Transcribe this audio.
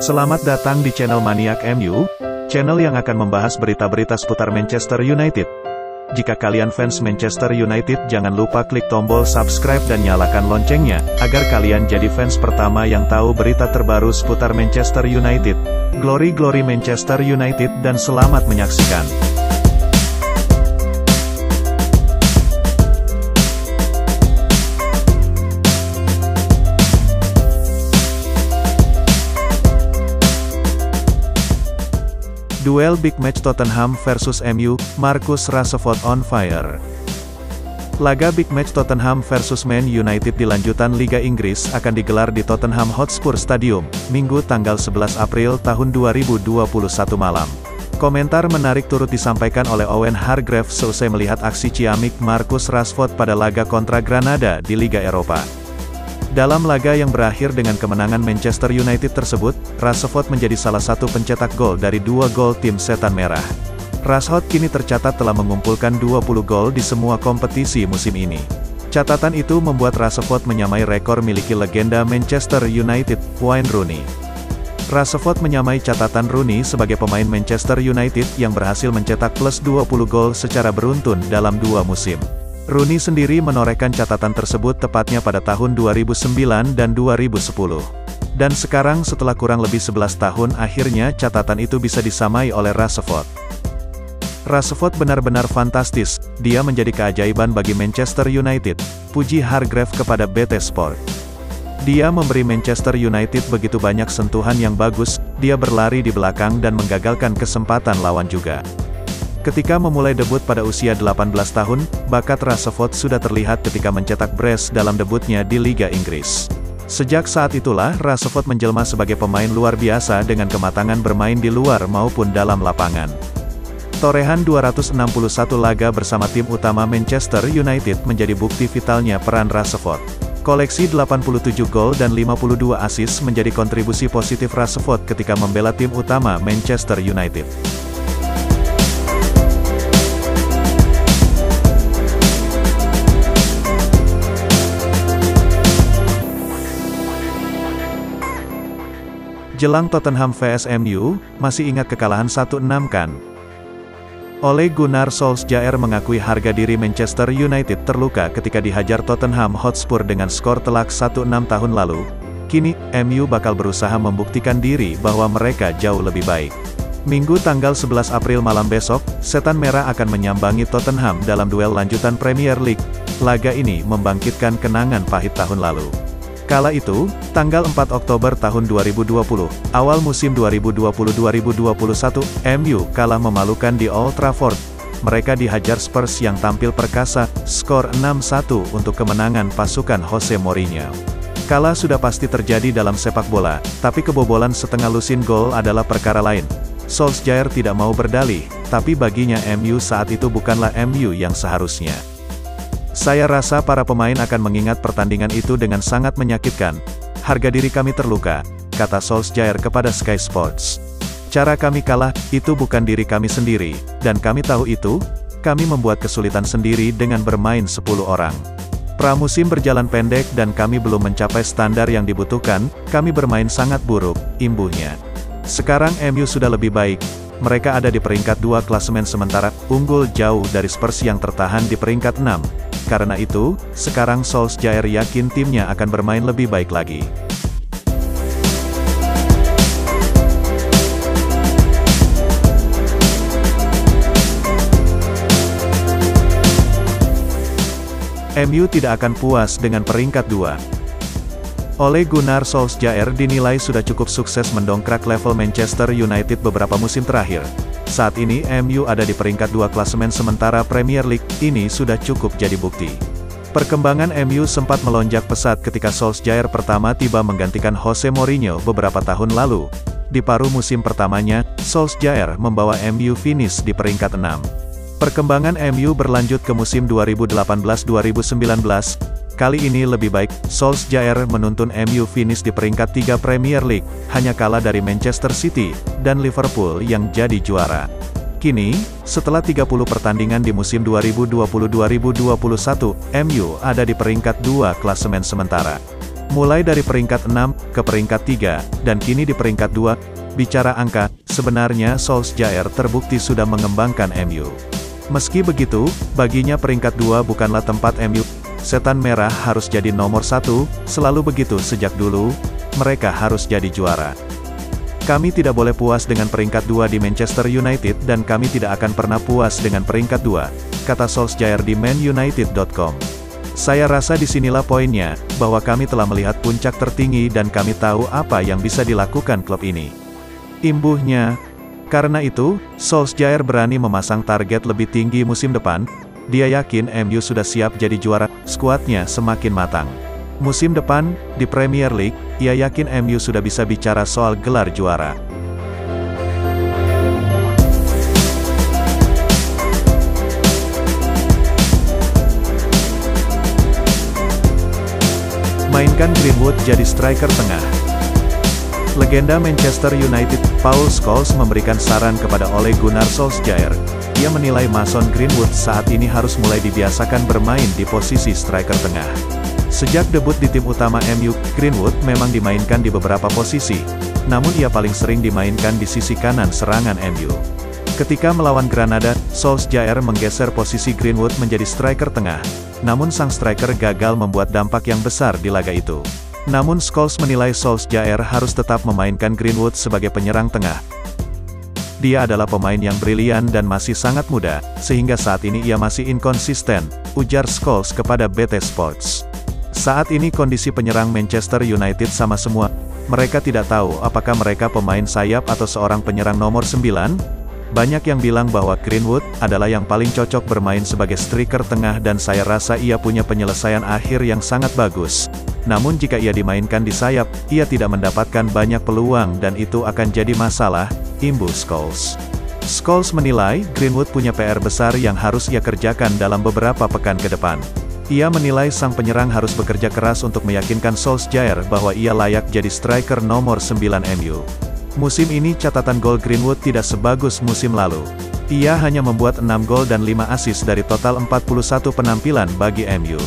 Selamat datang di channel Maniak MU, channel yang akan membahas berita-berita seputar Manchester United. Jika kalian fans Manchester United, jangan lupa klik tombol subscribe dan nyalakan loncengnya, agar kalian jadi fans pertama yang tahu berita terbaru seputar Manchester United. Glory Manchester United dan selamat menyaksikan. Duel big match Tottenham versus MU, Marcus Rashford on fire. Laga big match Tottenham versus Man United di lanjutan Liga Inggris akan digelar di Tottenham Hotspur Stadium, Minggu tanggal 11 April tahun 2021 malam. Komentar menarik turut disampaikan oleh Owen Hargreaves seusai melihat aksi ciamik Marcus Rashford pada laga kontra Granada di Liga Eropa. Dalam laga yang berakhir dengan kemenangan Manchester United tersebut, Rashford menjadi salah satu pencetak gol dari 2 gol tim Setan Merah. Rashford kini tercatat telah mengumpulkan 20 gol di semua kompetisi musim ini. Catatan itu membuat Rashford menyamai rekor miliki legenda Manchester United, Wayne Rooney. Rashford menyamai catatan Rooney sebagai pemain Manchester United yang berhasil mencetak plus 20 gol secara beruntun dalam 2 musim. Rooney sendiri menorehkan catatan tersebut tepatnya pada tahun 2009 dan 2010. Dan sekarang setelah kurang lebih 11 tahun akhirnya catatan itu bisa disamai oleh Rashford. Rashford benar-benar fantastis, dia menjadi keajaiban bagi Manchester United, puji Hargreaves kepada BT Sport. Dia memberi Manchester United begitu banyak sentuhan yang bagus, dia berlari di belakang dan menggagalkan kesempatan lawan juga. Ketika memulai debut pada usia 18 tahun, bakat Rashford sudah terlihat ketika mencetak brace dalam debutnya di Liga Inggris. Sejak saat itulah, Rashford menjelma sebagai pemain luar biasa dengan kematangan bermain di luar maupun dalam lapangan. Torehan 261 laga bersama tim utama Manchester United menjadi bukti vitalnya peran Rashford. Koleksi 87 gol dan 52 assist menjadi kontribusi positif Rashford ketika membela tim utama Manchester United. Jelang Tottenham vs MU, masih ingat kekalahan 1-6 kan? Ole Gunnar Solskjaer mengakui harga diri Manchester United terluka ketika dihajar Tottenham Hotspur dengan skor telak 1-6 tahun lalu. Kini, MU bakal berusaha membuktikan diri bahwa mereka jauh lebih baik. Minggu tanggal 11 April malam besok, Setan Merah akan menyambangi Tottenham dalam duel lanjutan Premier League. Laga ini membangkitkan kenangan pahit tahun lalu. Kala itu, tanggal 4 Oktober tahun 2020, awal musim 2020-2021, MU kalah memalukan di Old Trafford. Mereka dihajar Spurs yang tampil perkasa, skor 6-1 untuk kemenangan pasukan Jose Mourinho. Kalah sudah pasti terjadi dalam sepak bola, tapi kebobolan setengah lusin gol adalah perkara lain. Solskjaer tidak mau berdalih, tapi baginya MU saat itu bukanlah MU yang seharusnya. Saya rasa para pemain akan mengingat pertandingan itu dengan sangat menyakitkan. Harga diri kami terluka, kata Solskjaer kepada Sky Sports. Cara kami kalah, itu bukan diri kami sendiri, dan kami tahu itu, kami membuat kesulitan sendiri dengan bermain 10 orang. Pramusim berjalan pendek dan kami belum mencapai standar yang dibutuhkan, kami bermain sangat buruk, imbuhnya. Sekarang MU sudah lebih baik. Mereka ada di peringkat 2 klasemen sementara, unggul jauh dari Spurs yang tertahan di peringkat 6. Karena itu, sekarang Solskjaer yakin timnya akan bermain lebih baik lagi. MU tidak akan puas dengan peringkat 2. Ole Gunnar Solskjaer dinilai sudah cukup sukses mendongkrak level Manchester United beberapa musim terakhir. Saat ini MU ada di peringkat 2 klasemen sementara Premier League, ini sudah cukup jadi bukti. Perkembangan MU sempat melonjak pesat ketika Solskjaer pertama tiba menggantikan Jose Mourinho beberapa tahun lalu. Di paruh musim pertamanya, Solskjaer membawa MU finish di peringkat 6. Perkembangan MU berlanjut ke musim 2018-2019. Kali ini lebih baik, Solskjaer menuntun MU finish di peringkat 3 Premier League, hanya kalah dari Manchester City dan Liverpool yang jadi juara. Kini, setelah 30 pertandingan di musim 2020-2021, MU ada di peringkat 2 klasemen sementara. Mulai dari peringkat 6, ke peringkat 3, dan kini di peringkat 2, bicara angka, sebenarnya Solskjaer terbukti sudah mengembangkan MU. Meski begitu, baginya peringkat 2 bukanlah tempat MU. Setan merah harus jadi nomor 1, selalu begitu sejak dulu, mereka harus jadi juara. Kami tidak boleh puas dengan peringkat 2 di Manchester United dan kami tidak akan pernah puas dengan peringkat 2, kata Solskjaer di manunited.com. Saya rasa disinilah poinnya, bahwa kami telah melihat puncak tertinggi dan kami tahu apa yang bisa dilakukan klub ini. Imbuhnya. Karena itu, Solskjaer berani memasang target lebih tinggi musim depan. Dia yakin MU sudah siap jadi juara, skuadnya semakin matang. Musim depan, di Premier League, ia yakin MU sudah bisa bicara soal gelar juara. Mainkan Greenwood jadi striker tengah. Legenda Manchester United, Paul Scholes memberikan saran kepada Ole Gunnar Solskjaer. Ia menilai Mason Greenwood saat ini harus mulai dibiasakan bermain di posisi striker tengah. Sejak debut di tim utama MU, Greenwood memang dimainkan di beberapa posisi, namun ia paling sering dimainkan di sisi kanan serangan MU. Ketika melawan Granada, Solskjaer menggeser posisi Greenwood menjadi striker tengah, namun sang striker gagal membuat dampak yang besar di laga itu. Namun Scholes menilai Solskjaer harus tetap memainkan Greenwood sebagai penyerang tengah. Dia adalah pemain yang brilian dan masih sangat muda, sehingga saat ini ia masih inkonsisten, ujar Scholes kepada BT Sports. Saat ini kondisi penyerang Manchester United sama semua. Mereka tidak tahu apakah mereka pemain sayap atau seorang penyerang nomor 9. Banyak yang bilang bahwa Greenwood adalah yang paling cocok bermain sebagai striker tengah dan saya rasa ia punya penyelesaian akhir yang sangat bagus. Namun jika ia dimainkan di sayap, ia tidak mendapatkan banyak peluang dan itu akan jadi masalah, imbuh Scholes. Scholes menilai, Greenwood punya PR besar yang harus ia kerjakan dalam beberapa pekan ke depan. Ia menilai sang penyerang harus bekerja keras untuk meyakinkan Solskjaer bahwa ia layak jadi striker nomor 9 MU. Musim ini catatan gol Greenwood tidak sebagus musim lalu. Ia hanya membuat 6 gol dan 5 assist dari total 41 penampilan bagi MU.